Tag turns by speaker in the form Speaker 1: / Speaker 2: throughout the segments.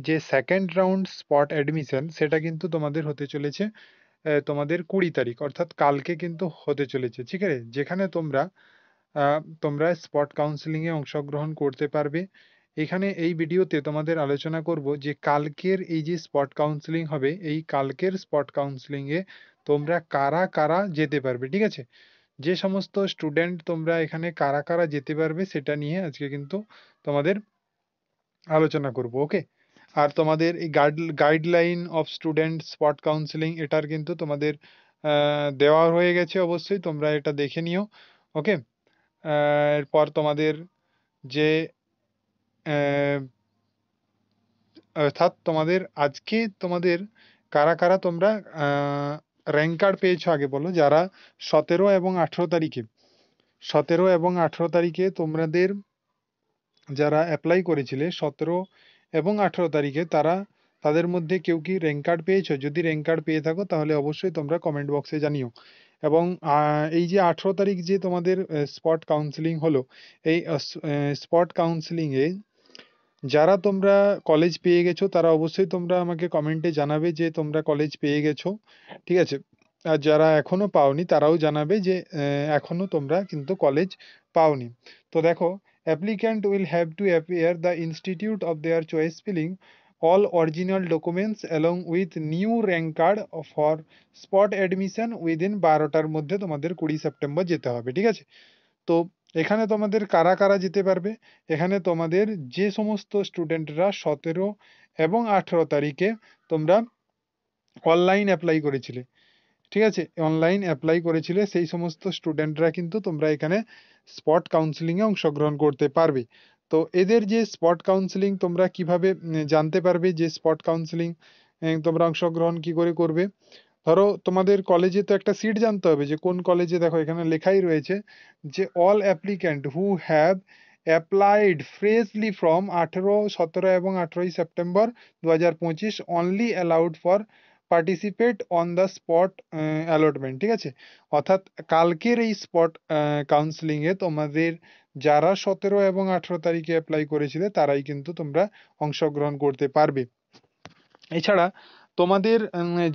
Speaker 1: যে second round spot admission সেটা কিন্তু তোমাদের হতে চলেছে তোমাদের 20 তারিখ অর্থাৎ কালকে কিন্তু হতে চলেছে, ঠিক আছে? যেখানে তোমরা স্পট কাউন্সিলিং এ অংশগ্রহণ করতে পারবে। এখানে এই ভিডিওতে তোমাদের আলোচনা করব যে কালকের এই যে স্পট কাউন্সিলিং হবে, এই কালকের স্পট কাউন্সিলিং এ তোমরা কারা কারা যেতে পারবে, ঠিক আছে? যে সমস্ত স্টুডেন্ট তোমরা এখানে কারা কারা যেতে পারবে সেটা নিয়ে আজকে কিন্তু তোমাদের আলোচনা করব, ওকে? আর তোমাদের এই guideline of student spot counselling এটার কিন্তু তোমাদের দেওয়া হয়ে গেছে, অবশ্যই তোমরা এটা দেখে নিও, ওকে? এরপর তোমাদের যে আহ, অর্থাৎ তোমাদের আজকে তোমাদের কারা কারা তোমরা র্যাঙ্ক কার্ড পেয়েছো আগে বলো, যারা 17 এবং 18 তারিখে 17 এবং 18 তারিখে তোমাদের যারা অ্যাপ্লাই করেছিলে 17 এবং 18 তারিখে তাদের মধ্যে কেউ কি র্যাঙ্ক কার্ড পেয়েছো? যদি র্যাঙ্ক কার্ড পেয়ে থাকো তাহলে অবশ্যই তোমরা কমেন্ট বক্সে জানিও। এবং এই যে 18 তারিখ যে তোমাদের স্পট কাউন্সিলিং হলো, এই স্পট কাউন্সিলিং এ যারা তোমরা কলেজ পেয়ে গেছো তারা অবশ্যই তোমরা আমাকে কমেন্টে জানাবে যে তোমরা কলেজ পেয়ে গেছো, ঠিক আছে? আর যারা এখনো পাওনি তারাও জানাবে যে এখনো তোমরা কিন্তু কলেজ পাওনি। তো দেখো, applicant will have to appear the institute of their choice filling all original documents along with new rank card for spot admission within 12টার মধ্যে তোমাদের 20 সেপ্টেম্বর যেতে হবে, ঠিক আছে? তো এখানে তোমাদের কারা কারা যেতে পারবে? এখানে তোমাদের যে সমস্ত স্টুডেন্টরা 17 এবং 18 তারিখে তোমরা অনলাইন অ্যাপ্লাই করেছিলে, ঠিক আছে? অনলাইন অ্যাপ্লাই করেছিলে সেই সমস্ত স্টুডেন্টরা কিন্তু তোমরা এখানে স্পট কাউন্সিলিং এ অংশগ্রহণ করতে পারবে। তো এদের যে স্পট কাউন্সিলিং তোমরা কিভাবে জানতে পারবে যে স্পট কাউন্সিলিং তোমরা অংশগ্রহণ কি করে করবে? ধরো তোমাদের কলেজে তো একটা সিট জানতে হবে যে কোন কলেজে, দেখো এখানে লেখাই রয়েছে যে all applicant who have applied freshly from 18, 17 এবং 18 September 2025 only allowed for participate on the spot allotment, ঠিক আছে? অর্থাৎ কালকের এই স্পট কাউন্সিলিং এ তোমাদের যারা 17 এবং 18 তারিখে অ্যাপ্লাই করেছিলে তারাই কিন্তু তোমরা অংশগ্রহণ করতে পারবে। এছাড়া তোমাদের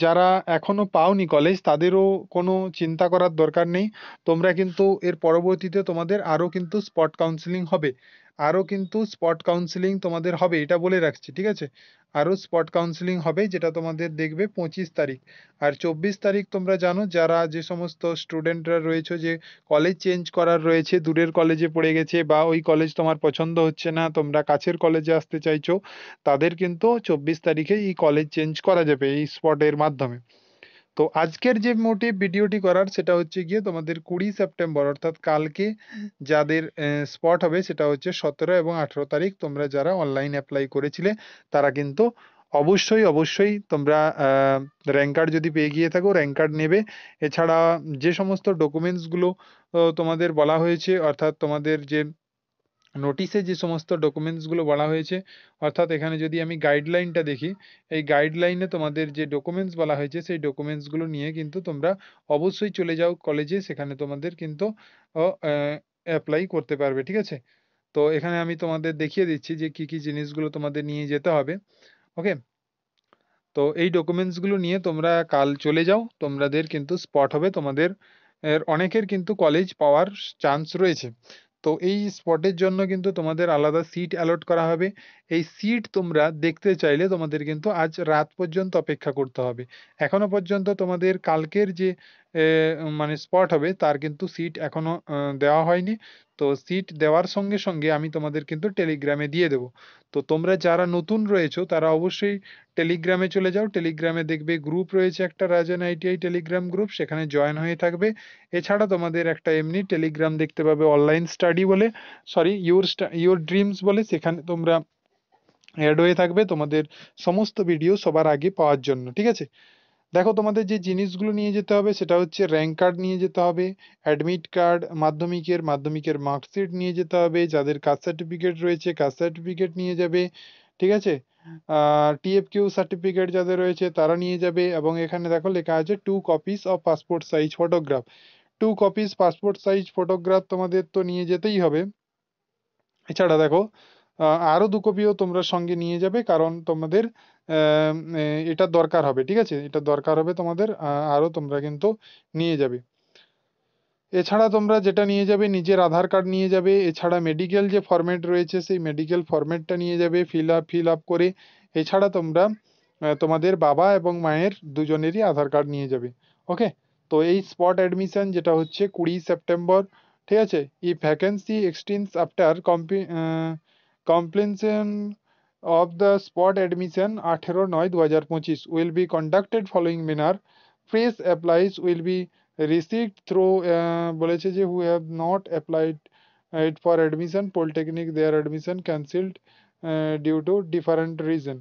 Speaker 1: যারা এখনো পাওনি কলেজ তাদেরও কোনো চিন্তা করার দরকার নেই। তোমরা কিন্তু এর পরবর্তীতে তোমাদের আরো কিন্তু স্পট কাউন্সিলিং হবে, আরো কিন্তু স্পট কাউন্সিলিং তোমাদের হবে, এটা বলে রাখছি, ঠিক আছে? আরো স্পট কাউন্সিলিং হবে যেটা তোমাদের দেখবে 25 তারিখ। আর 24 তারিখ তোমরা জানো যারা যে সমস্ত স্টুডেন্টরা রয়েছে যে কলেজ চেঞ্জ করার রয়েছে, দূরের কলেজে পড়ে গেছে বা ওই কলেজ তোমার পছন্দ হচ্ছে না, তোমরা কাছের কলেজে আসতে চাইছো, তাদের কিন্তু 24 তারিখে এই কলেজ চেঞ্জ করা যাবে এই স্পটের মাধ্যমে। তো আজকের যে মোটিভ ভিডিওটি করার সেটা হচ্ছে গিয়ে তোমাদের 20 সেপ্টেম্বর অর্থাৎ কালকে যাদের স্পট হবে সেটা হচ্ছে 17 এবং 18 তারিখ। তোমরা যারা অনলাইন অ্যাপ্লাই করেছিলে তারা কিন্তু অবশ্যই অবশ্যই তোমরা র্যাঙ্ক কার্ড যদি পেয়ে গিয়ে থাকো র্যাঙ্ক কার্ড নেবে। এছাড়া যে সমস্ত ডকুমেন্টসগুলো তোমাদের বলা হয়েছে, অর্থাৎ তোমাদের যে নোটিশে যে সমস্ত ডকুমেন্টসগুলো বলা হয়েছে, অর্থাৎ এখানে যদি আমি গাইডলাইনটা দেখি, এই গাইডলাইনে তোমাদের যে ডকুমেন্টস বলা হয়েছে সেই ডকুমেন্টসগুলো নিয়ে কিন্তু তোমরা অবশ্যই চলে যাও কলেজে, সেখানে তোমাদের কিন্তু অ্যাপ্লাই করতে পারবে, ঠিক আছে? তো এখানে আমি তোমাদের দেখিয়ে দিচ্ছি যে কি কি জিনিসগুলো তোমাদের নিয়ে যেতে হবে, ওকে? তো এই ডকুমেন্টসগুলো নিয়ে তোমরা কাল চলে যাও, তোমাদের কিন্তু স্পট হবে, তোমাদের অনেকের কিন্তু কলেজ পাওয়ার চান্স রয়েছে। তো এই স্পটের জন্য কিন্তু তোমাদের আলাদা সিট অ্যালট করা হবে। এই সিট তোমরা দেখতে চাইলে তোমাদের কিন্তু আজ রাত পর্যন্ত অপেক্ষা করতে হবে। এখনো পর্যন্ত তোমাদের কালকের যে মানে স্পট হবে তার কিন্তু সিট এখনো দেওয়া হয়নি। তো সিট দেওয়ার সঙ্গে সঙ্গে আমি তোমাদের কিন্তু টেলিগ্রামে দিয়ে দেবো। তো তোমরা যারা নতুন রয়েছো তারা অবশ্যই টেলিগ্রামে চলে যাও, টেলিগ্রামে দেখবে গ্রুপ রয়েছে একটা রাজন আইটিআই টেলিগ্রাম গ্রুপ, সেখানে জয়েন হয়ে থাকবে। এছাড়া তোমাদের একটা এমনি টেলিগ্রাম দেখতে পাবে অনলাইন স্টাডি বলে, সরি ইউর ড্রিমস বলে, সেখানে তোমরা অ্যাড হয়ে থাকবে তোমাদের সমস্ত ভিডিও সবার আগে পাওয়ার জন্য, ঠিক আছে? দেখো তোমাদের যে জিনিসগুলো নিয়ে যেতে হবে সেটা হচ্ছে র্যাঙ্ক কার্ড নিয়ে যেতে হবে, অ্যাডমিট কার্ড, মাধ্যমিকের মার্কশিট নিয়ে যেতে হবে, যাদের কাস্ট সার্টিফিকেট রয়েছে কাস্ট সার্টিফিকেট নিয়ে যাবে, ঠিক আছে? টিএফকিউ সার্টিফিকেট যাদের রয়েছে তারা নিয়ে যাবে। এবং এখানে দেখো লেখা আছে 2 copies of passport size photograph. 2 copies passport size photograph তোমাদের তো নিয়ে যেতেই হবে। এছাড়া দেখো আরো 2 কপিও তোমরা সঙ্গে নিয়ে যাবে, কারণ তোমাদের এটা দরকার হবে, ঠিক আছে, এটা দরকার হবে তোমাদের, আরো তোমরা কিন্তু নিয়ে যাবে। এছাড়া তোমরা যেটা নিয়ে যাবে, নিজের আধার কার্ড নিয়ে যাবে, এছাড়া মেডিকেল যে ফরম্যাট রয়েছে সেই মেডিকেল ফরম্যাটটা নিয়ে যাবে ফিল আপ করে। এছাড়া তোমরা তোমাদের বাবা এবং মায়ের দুজনেরই আধার কার্ড নিয়ে যাবে। ওকে, তো এই স্পট অ্যাডমিশন যেটা হচ্ছে 20 সেপ্টেম্বর, ঠিক আছে। If vacancy extends after completion of the spot admission 18/9/2025 will be conducted following manner. Fresh applies will be received through বলেছে যে who have not applied it for admission polytechnic their admission cancelled due to different reason।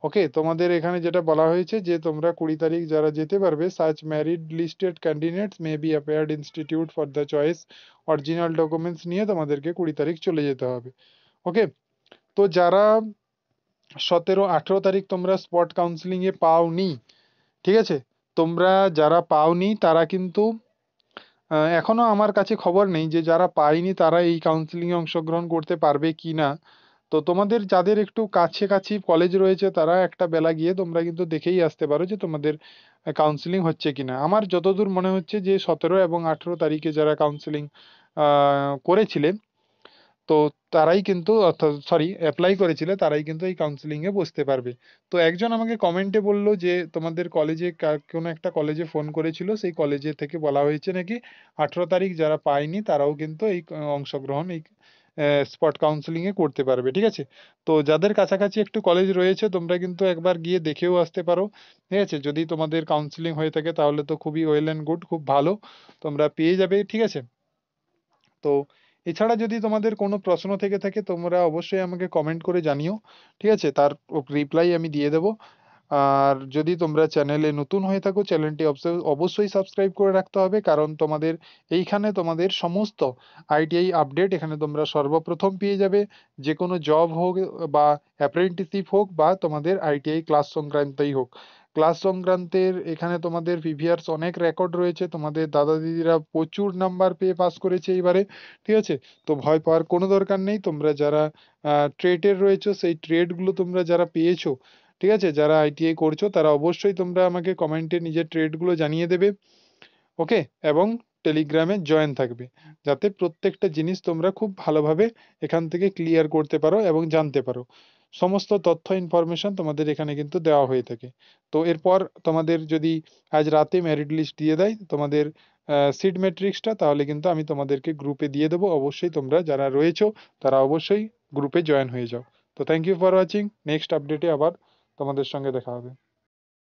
Speaker 1: ওকে, তোমাদের এখানে যেটা বলা হয়েছে যে তোমরা 20 তারিখ যারা যেতে পারবে, such merit listed candidates may be appeared institute for the choice, original documents নিয়ে তোমাদেরকে 20 তারিখ চলে যেতে হবে। ওকে, তো যারা 17-18 তারিখ তোমরা স্পট কাউন্সিলিং এ পাওনি, ঠিক আছে, তোমরা যারা পাওনি তারা কিন্তু এখনো আমার কাছে খবর নেই যে যারা পায়নি তারা এই কাউন্সিলিং এ অংশগ্রহণ করতে পারবে কি না। তো তোমাদের যাদের একটু কাছাকাছি কলেজ রয়েছে তারা একটা বেলা গিয়ে তোমরা কিন্তু দেখেই আসতে পারো যে তোমাদের কাউন্সিলিং হচ্ছে কিনা। আমার যতদূর মনে হচ্ছে যে 17 এবং 18 তারিখে যারা কাউন্সিলিং করেছিলে, তো তারাই কিন্তু, অর্থাৎ সরি অ্যাপ্লাই করেছিলে, তারাই কিন্তু এই কাউন্সিলিং এ বসতে পারবে। তো একজন আমাকে কমেন্টে বলল যে তোমাদের কলেজে কোনো একটা কলেজে ফোন করেছিল, সেই কলেজে থেকে বলা হয়েছে নাকি 18 তারিখ যারা পায়নি তারাও কিন্তু এই অংশগ্রহণ এই স্পট কাউন্সিলিং এ করতে পারবে, ঠিক আছে। তো যাদের কাছাকাছি একটু কলেজ রয়েছে তোমরা কিন্তু একবার গিয়ে দেখেও আসতে পারো, ঠিক আছে। যদি তোমাদের কাউন্সিলিং হয়ে থাকে তাহলে তো খুবই ওয়েল অ্যান্ড গুড, খুব ভালো, তোমরা পেয়ে যাবে, ঠিক আছে। তো এছাড়া যদি তোমাদের কোনো প্রশ্ন থেকে থাকে তোমরা অবশ্যই আমাকে কমেন্ট করে জানিও, ঠিক আছে, তার রিপ্লাই আমি দিয়ে দেবো। আর যদি তোমরা চ্যানেলে নতুন হয়ে থাকো চ্যানেলটি অবশ্যই সাবস্ক্রাইব করে রাখতে হবে, কারণ তোমাদের এইখানে তোমাদের সমস্ত আইটিআই আপডেট এখানে তোমরা সর্বপ্রথম পেয়ে যাবে। যে কোনো জব হোক বা অ্যাপ্রেন্টিসশিপ হোক বা তোমাদের আইটিআই ক্লাস সংক্রান্তই হোক, ক্লাস সংক্রান্তের এখানে তোমাদের প্রিভিয়াস অনেক রেকর্ড রয়েছে, তোমাদের দাদা দিদিরা প্রচুর নাম্বার পেয়ে পাস করেছে এইবারে, ঠিক আছে। তো ভয় পাওয়ার কোনো দরকার নেই, তোমরা যারা ট্রেডের রয়েছে সেই ট্রেডগুলো তোমরা যারা পেয়েছো, ঠিক আছে, যারা আইটিআই করছো তারা অবশ্যই তোমরা আমাকে কমেন্টে নিজের ট্রেডগুলো জানিয়ে দেবে। ওকে, এবং টেলিগ্রামে জয়েন থাকবে, যাতে প্রত্যেকটা জিনিস তোমরা খুব ভালোভাবে এখান থেকে ক্লিয়ার করতে পারো এবং জানতে পারো। সমস্ত তথ্য ইনফরমেশন তোমাদের এখানে কিন্তু দেওয়া হয়ে থাকে। তো এরপর তোমাদের যদি আজ রাতে মেরিট লিস্ট দিয়ে দেয় তোমাদের সিট ম্যাট্রিক্সটা, তাহলে কিন্তু আমি তোমাদেরকে গ্রুপে দিয়ে দেবো। অবশ্যই তোমরা যারা রয়েছো তারা অবশ্যই গ্রুপে জয়েন হয়ে যাও। তো thank you for watching, next আপডেটে আবার তোমাদের সঙ্গে দেখা হবে।